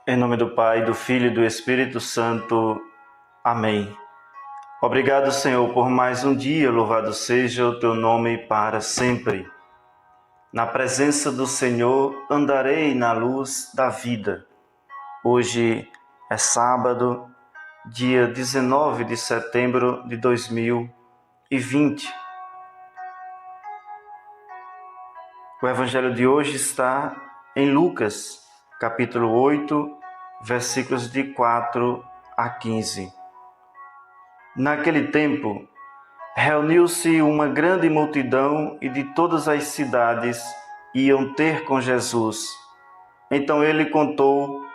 Em nome do Pai, do Filho e do Espírito Santo. Amém. Obrigado, Senhor, por mais um dia. Louvado seja o teu nome para sempre. Na presença do Senhor andarei na luz da vida. Hoje é sábado, dia 19 de setembro de 2020. O evangelho de hoje está em Lucas, capítulo 8, versículos de 4 a 15. Naquele tempo, reuniu-se uma grande multidão e de todas as cidades iam ter com Jesus. Então ele contou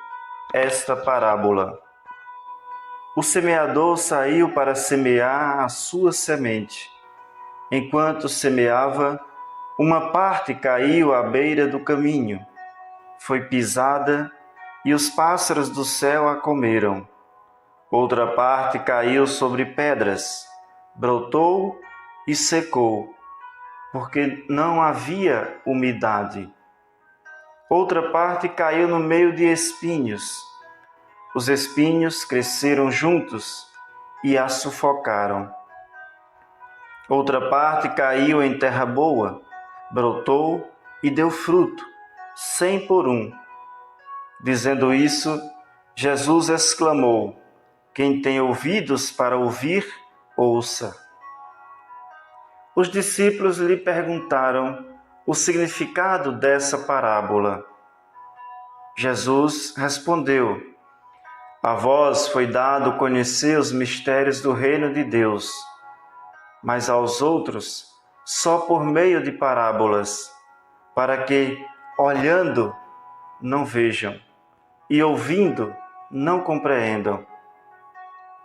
esta parábola. O semeador saiu para semear a sua semente. Enquanto semeava, uma parte caiu à beira do caminho. Foi pisada e os pássaros do céu a comeram. Outra parte caiu sobre pedras, brotou e secou, porque não havia umidade. Outra parte caiu no meio de espinhos. Os espinhos cresceram juntos e a sufocaram. Outra parte caiu em terra boa, brotou e deu fruto, 100 por um. Dizendo isso, Jesus exclamou: quem tem ouvidos para ouvir, ouça. Os discípulos lhe perguntaram o significado dessa parábola. Jesus respondeu: a vós foi dado conhecer os mistérios do reino de Deus, mas aos outros só por meio de parábolas, para que, olhando, não vejam, e ouvindo, não compreendam.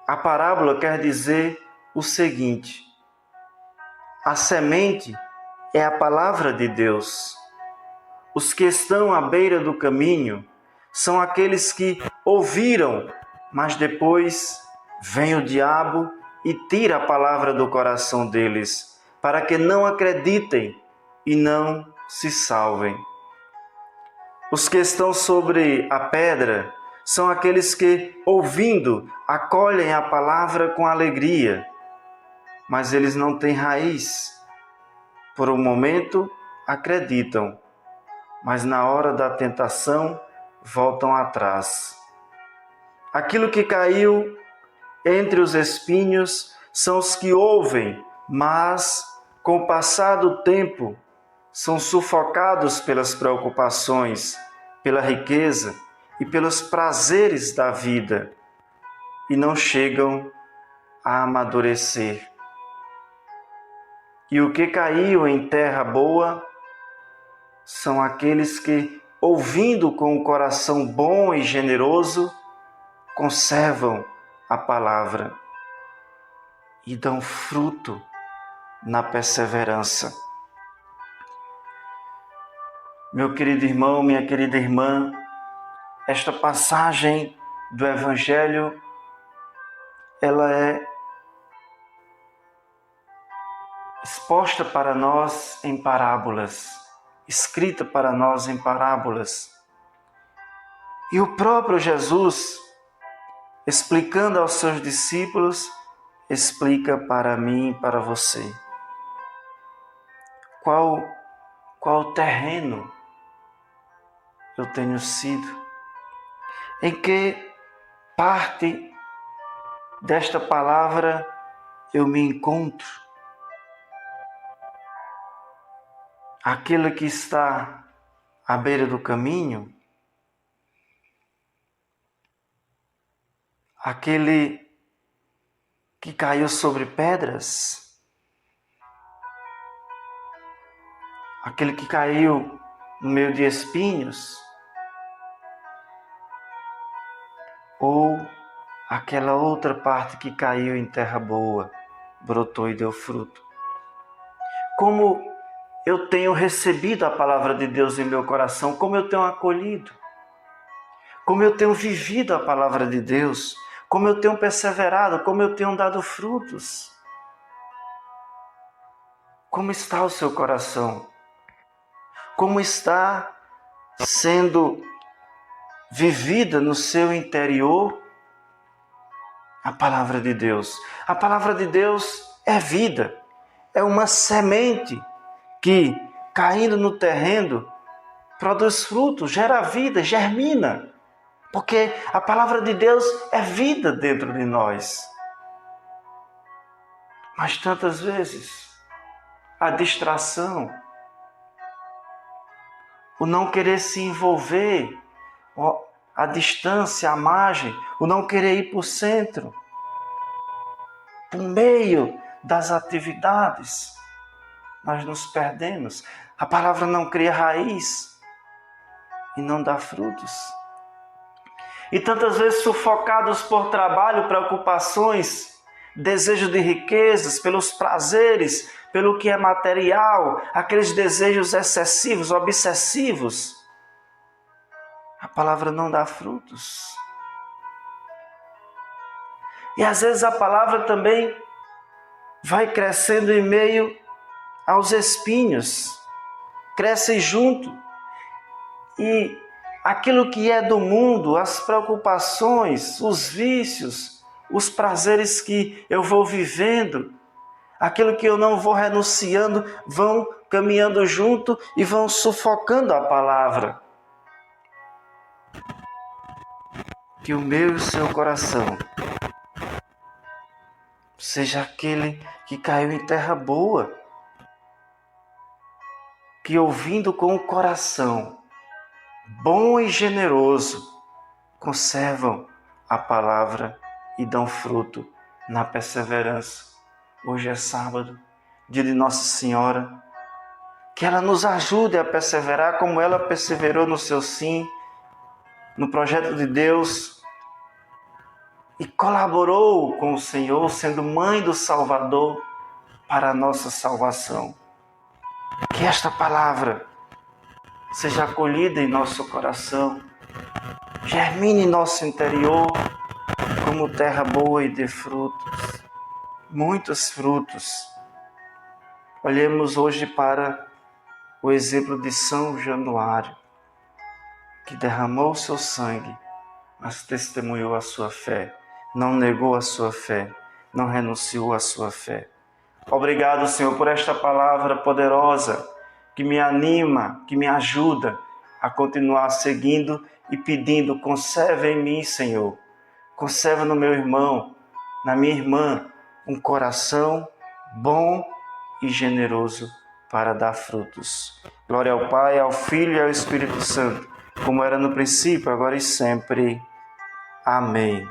A parábola quer dizer o seguinte: a semente é a palavra de Deus. Os que estão à beira do caminho são aqueles que ouviram, mas depois vem o diabo e tira a palavra do coração deles, para que não acreditem e não se salvem. Os que estão sobre a pedra são aqueles que, ouvindo, acolhem a palavra com alegria, mas eles não têm raiz. Por um momento, acreditam, mas na hora da tentação, voltam atrás. Aquilo que caiu entre os espinhos são os que ouvem, mas, com o passar do tempo, são sufocados pelas preocupações, pela riqueza e pelos prazeres da vida e não chegam a amadurecer. E o que caiu em terra boa são aqueles que, ouvindo com o coração bom e generoso, conservam a palavra e dão fruto na perseverança. Meu querido irmão, minha querida irmã, esta passagem do Evangelho, ela é exposta para nós em parábolas, escrita para nós em parábolas. E o próprio Jesus, explicando aos seus discípulos, explica para mim e para você. Qual terreno eu tenho sido? Em que parte desta palavra eu me encontro? Aquele que está à beira do caminho? Aquele que caiu sobre pedras? Aquele que caiu no meio de espinhos? Ou aquela outra parte que caiu em terra boa, brotou e deu fruto? Como eu tenho recebido a palavra de Deus em meu coração, como eu tenho acolhido, como eu tenho vivido a palavra de Deus, como eu tenho perseverado, como eu tenho dado frutos. Como está o seu coração? Como está sendo vivida no seu interior? A palavra de Deus. A palavra de Deus é vida. É uma semente que, caindo no terreno, produz frutos, gera vida, germina. Porque a palavra de Deus é vida dentro de nós. Mas tantas vezes, a distração, o não querer se envolver, a distância, a margem, o não querer ir para o centro, por meio das atividades, nós nos perdemos. A palavra não cria raiz e não dá frutos. E tantas vezes sufocados por trabalho, preocupações, desejo de riquezas, pelos prazeres, pelo que é material, aqueles desejos excessivos, obsessivos, a palavra não dá frutos. E às vezes a palavra também vai crescendo em meio aos espinhos, cresce junto. E aquilo que é do mundo, as preocupações, os vícios, os prazeres que eu vou vivendo, aquilo que eu não vou renunciando, vão caminhando junto e vão sufocando a palavra. Que o meu e o seu coração seja aquele que caiu em terra boa, que ouvindo com o coração bom e generoso, conservam a palavra e dão fruto na perseverança. Hoje é sábado, dia de Nossa Senhora. Que ela nos ajude a perseverar como ela perseverou no seu sim, no projeto de Deus, e colaborou com o Senhor, sendo mãe do Salvador para a nossa salvação. Que esta palavra seja acolhida em nosso coração, germine em nosso interior como terra boa e dê frutos, muitos frutos. Olhemos hoje para o exemplo de São Januário, que derramou seu sangue, mas testemunhou a sua fé, não negou a sua fé, não renunciou à sua fé. Obrigado, Senhor, por esta palavra poderosa que me anima, que me ajuda a continuar seguindo e pedindo: conserva em mim, Senhor, conserva no meu irmão, na minha irmã, um coração bom e generoso para dar frutos. Glória ao Pai, ao Filho e ao Espírito Santo, como era no princípio, agora e sempre. Amém.